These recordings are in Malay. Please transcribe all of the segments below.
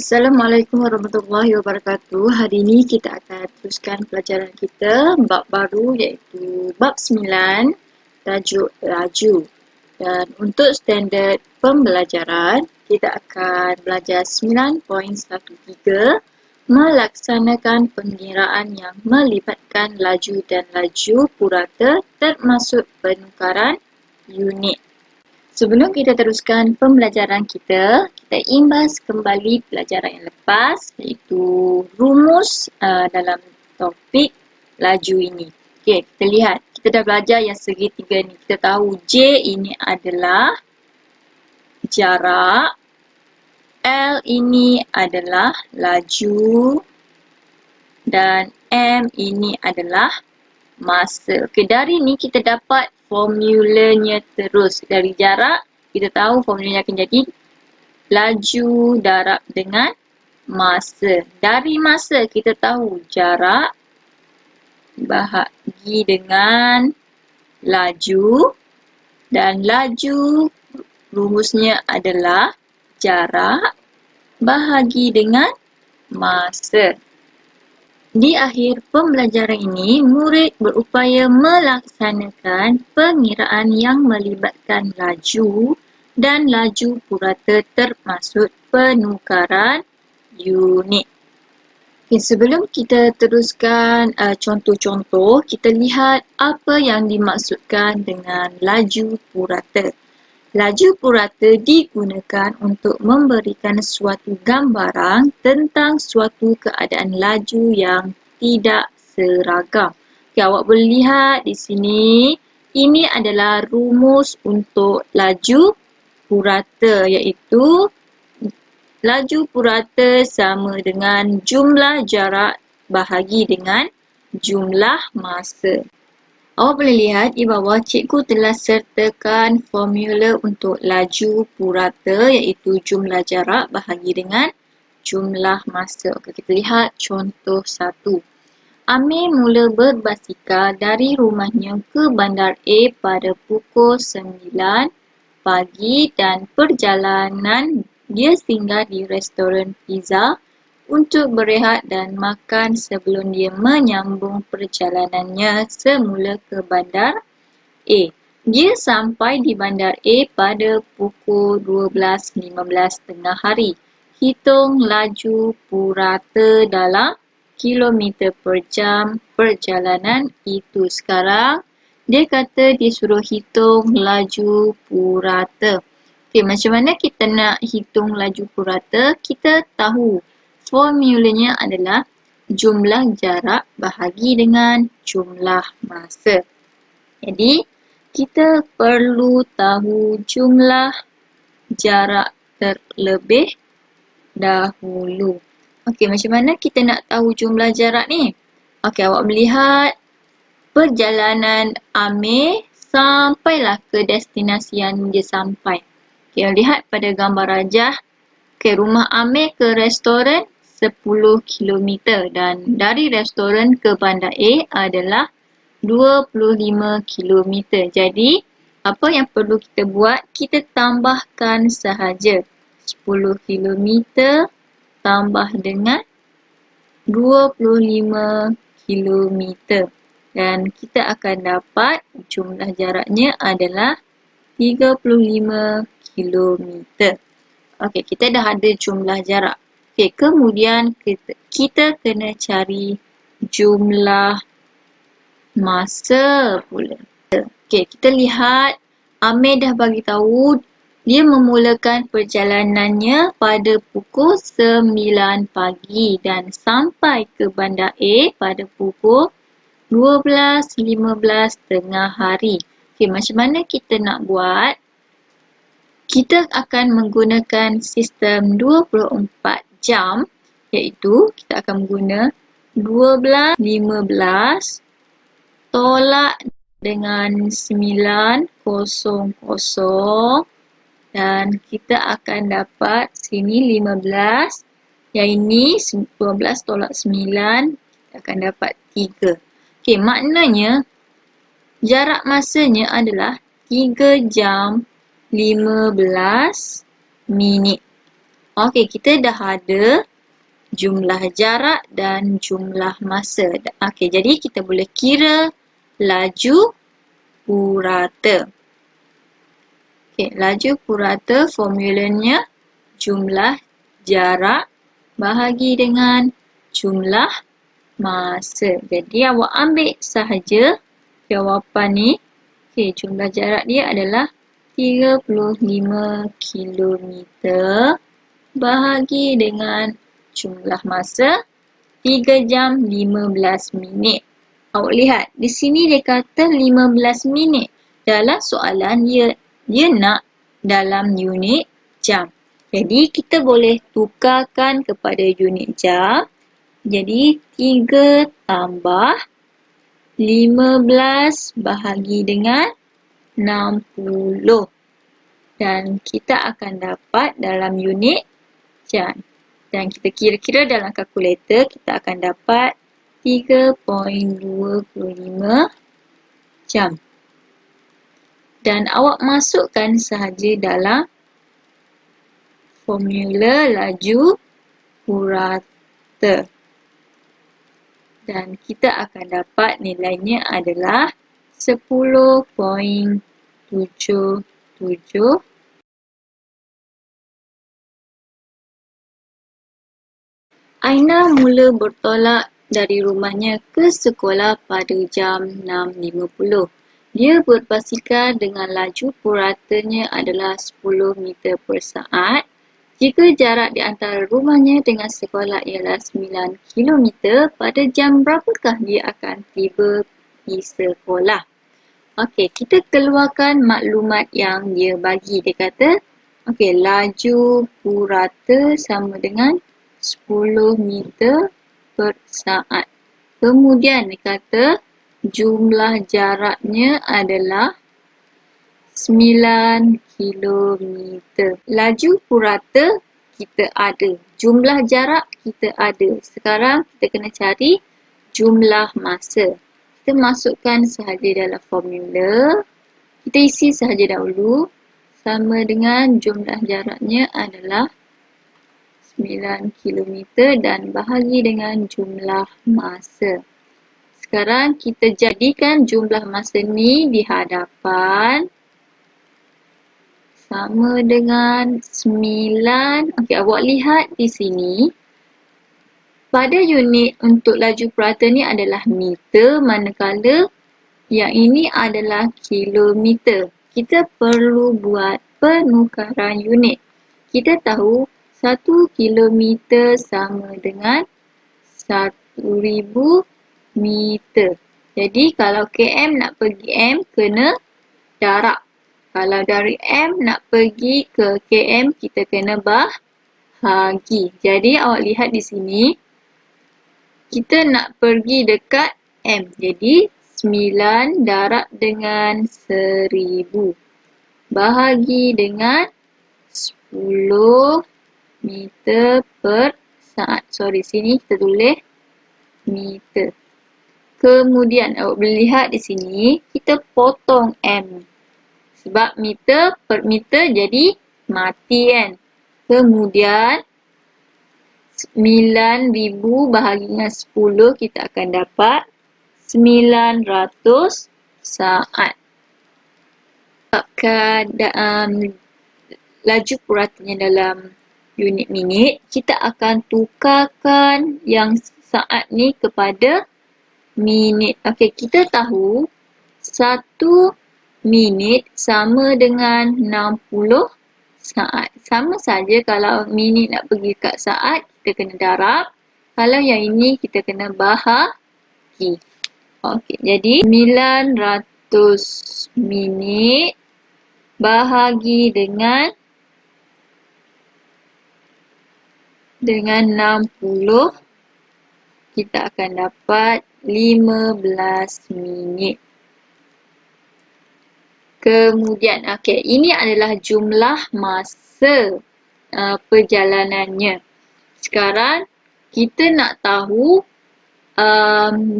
Assalamualaikum warahmatullahi wabarakatuh. Hari ini kita akan teruskan pelajaran kita bab baru iaitu bab 9, tajuk laju. Dan untuk standard pembelajaran, kita akan belajar 9.13, melaksanakan pengiraan yang melibatkan laju dan laju purata termasuk penukaran unit. Sebelum kita teruskan pembelajaran kita imbas kembali pelajaran yang lepas iaitu rumus dalam topik laju ini. Okey, kita lihat. Kita dah belajar yang segitiga ni. Kita tahu J ini adalah jarak, L ini adalah laju dan M ini adalah masa. Okey, dari ni kita dapat formulanya terus. Dari jarak, kita tahu formulanya akan jadi laju darab dengan masa. Dari masa, kita tahu jarak bahagi dengan laju. Dan laju rumusnya adalah jarak bahagi dengan masa. Di akhir pembelajaran ini, murid berupaya melaksanakan pengiraan yang melibatkan laju dan laju purata termasuk penukaran unit. Okay, sebelum kita teruskan contoh-contoh, kita lihat apa yang dimaksudkan dengan laju purata. Laju purata digunakan untuk memberikan suatu gambaran tentang suatu keadaan laju yang tidak seragam. Okay, awak boleh lihat di sini, ini adalah rumus untuk laju purata iaitu laju purata sama dengan jumlah jarak bahagi dengan jumlah masa. Awak boleh lihat di bawah cikgu telah sertakan formula untuk laju purata iaitu jumlah jarak bahagi dengan jumlah masa. Okey, kita lihat contoh 1. Amir mula berbasikal dari rumahnya ke bandar A pada pukul 9 pagi dan perjalanan dia singgah di restoran pizza untuk berehat dan makan sebelum dia menyambung perjalanannya semula ke bandar A. Dia sampai di bandar A pada pukul 12.15 tengah hari. Hitung laju purata dalam kilometer per jam perjalanan itu. Sekarang, dia kata disuruh hitung laju purata. Okey, macam mana kita nak hitung laju purata? Kita tahu formulanya adalah jumlah jarak bahagi dengan jumlah masa. Jadi, kita perlu tahu jumlah jarak terlebih dahulu. Okey, macam mana kita nak tahu jumlah jarak ni? Okey, awak melihat perjalanan Amir sampailah ke destinasi yang dia sampai. Okey, lihat pada gambar rajah. Okey, rumah Amir ke restoran 10 km dan dari restoran ke bandar A adalah 25 km. Jadi, apa yang perlu kita buat? Kita tambahkan sahaja 10 km tambah dengan 25 km. Dan kita akan dapat jumlah jaraknya adalah 35 km. Okey, kita dah ada jumlah jarak. Okey, kemudian kita kena cari jumlah masa pula. Okey, kita lihat Amir dah bagi tahu dia memulakan perjalanannya pada pukul 9 pagi dan sampai ke bandar A pada pukul 12.15 tengah hari. Okey, macam mana kita nak buat? Kita akan menggunakan sistem 24 jam iaitu kita akan guna 12.15 tolak dengan 900 dan kita akan dapat sini 15, yang ini 12 tolak 9 kita akan dapat 3. Okey, maknanya jarak masanya adalah 3 jam 15 minit. Okey, kita dah ada jumlah jarak dan jumlah masa. Okey, jadi kita boleh kira laju purata. Okey, laju purata formulanya jumlah jarak bahagi dengan jumlah masa. Jadi awak ambil sahaja jawapan ni. Okey, jumlah jarak dia adalah 35 kilometer bahagi dengan jumlah masa 3 jam 15 minit. Awak lihat, di sini dia kata 15 minit. Dalam soalan dia nak dalam unit jam. Jadi kita boleh tukarkan kepada unit jam. Jadi 3 tambah 15 bahagi dengan 60. Dan kita akan dapat dalam unit jam. Dan kita kira-kira dalam kalkulator, kita akan dapat 3.25 jam. Dan awak masukkan sahaja dalam formula laju purata. Dan kita akan dapat nilainya adalah 10.77. Aina mula bertolak dari rumahnya ke sekolah pada jam 6.50. Dia berbasikal dengan laju puratanya adalah 10 meter per saat. Jika jarak di antara rumahnya dengan sekolah ialah 9 kilometer, pada jam berapakah dia akan tiba di sekolah? Okey, kita keluarkan maklumat yang dia bagi. Dia kata, okey, laju purata sama dengan 10 meter per saat. Kemudian dia kata jumlah jaraknya adalah 9 kilometer. Laju purata kita ada. Jumlah jarak kita ada. Sekarang kita kena cari jumlah masa. Kita masukkan sahaja dalam formula. Kita isi sahaja dahulu. Sama dengan jumlah jaraknya adalah 9 kilometer dan bahagi dengan jumlah masa. Sekarang kita jadikan jumlah masa ni di hadapan sama dengan 9. Okey, awak lihat di sini. Pada unit untuk laju purata ni adalah meter, manakala yang ini adalah kilometer. Kita perlu buat penukaran unit. Kita tahu 1 kilometer sama dengan 1,000 meter. Jadi kalau km nak pergi m, kena darab. Kalau dari m nak pergi ke km, kita kena bahagi. Jadi awak lihat di sini, kita nak pergi dekat m. Jadi 9 darab dengan 1,000. Bahagi dengan 10 meter per saat. Sorry, sini kita tulis meter. Kemudian awak boleh lihat di sini, kita potong m. Sebab meter per meter jadi mati kan. Kemudian 9,000 bahagi dengan 10, kita akan dapat 900 saat. Keadaan laju puratanya dalam unit minit, kita akan tukarkan yang saat ni kepada minit. Okey, kita tahu 1 minit sama dengan 60 saat. Sama saja kalau minit nak pergi kat saat, kita kena darab. Kalau yang ini kita kena bahagi. Okey, jadi 900 minit bahagi dengan 60, kita akan dapat 15 minit. Kemudian, okey, ini adalah jumlah masa perjalanannya. Sekarang, kita nak tahu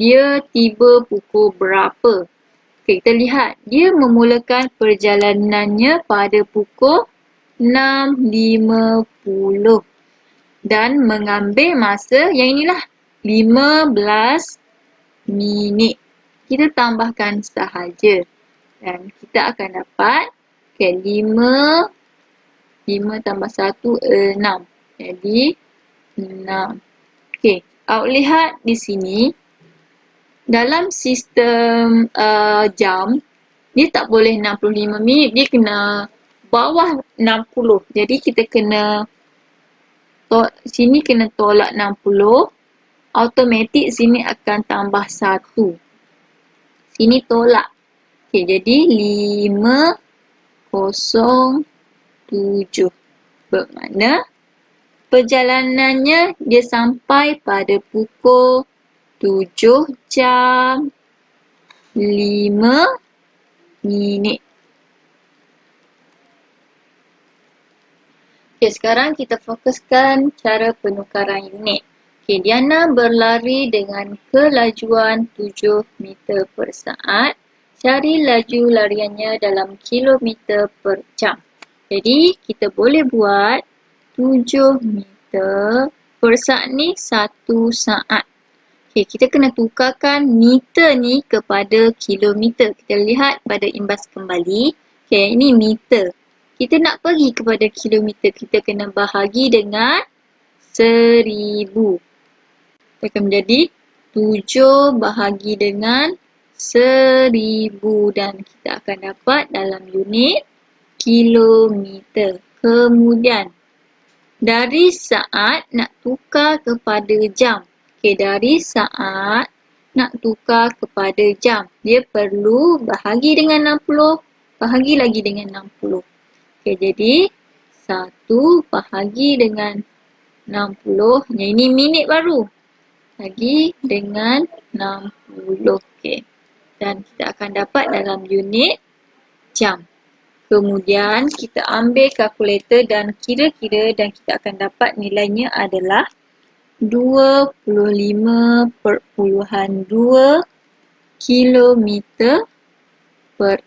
dia tiba pukul berapa. Okey, kita lihat. Dia memulakan perjalanannya pada pukul 6.50 dan mengambil masa yang inilah 15 minit. Kita tambahkan sahaja dan kita akan dapat 5 tambah 1, 6. Jadi 6. Okey, awak lihat di sini dalam sistem jam dia tak boleh 65 minit, dia kena bawah 60. Jadi kita kena sini kena tolak 60, automatik sini akan tambah 1. Sini tolak. Okey, jadi 5:07. Bermakna perjalanannya dia sampai pada pukul 7 jam 5 minit. Okay, sekarang kita fokuskan cara penukaran unit. Okay, Diana berlari dengan kelajuan 7 meter per saat. Cari laju lariannya dalam kilometer per jam. Jadi, kita boleh buat 7 meter per saat ni 1 saat. Okay, kita kena tukarkan meter ni kepada kilometer. Kita lihat pada imbas kembali. Okay, ini meter. Kita nak pergi kepada kilometer, kita kena bahagi dengan 1000. Itu akan menjadi 7 bahagi dengan 1000 dan kita akan dapat dalam unit kilometer. Kemudian, dari saat nak tukar kepada jam. Okay, dari saat nak tukar kepada jam. Dia perlu bahagi dengan 60, bahagi lagi dengan 60. Okay, jadi 1 bahagi dengan 60. Ini minit baru. Lagi dengan 60. Okay. Dan kita akan dapat dalam unit jam. Kemudian kita ambil kalkulator dan kira-kira dan kita akan dapat nilainya adalah 25.2 kilometer per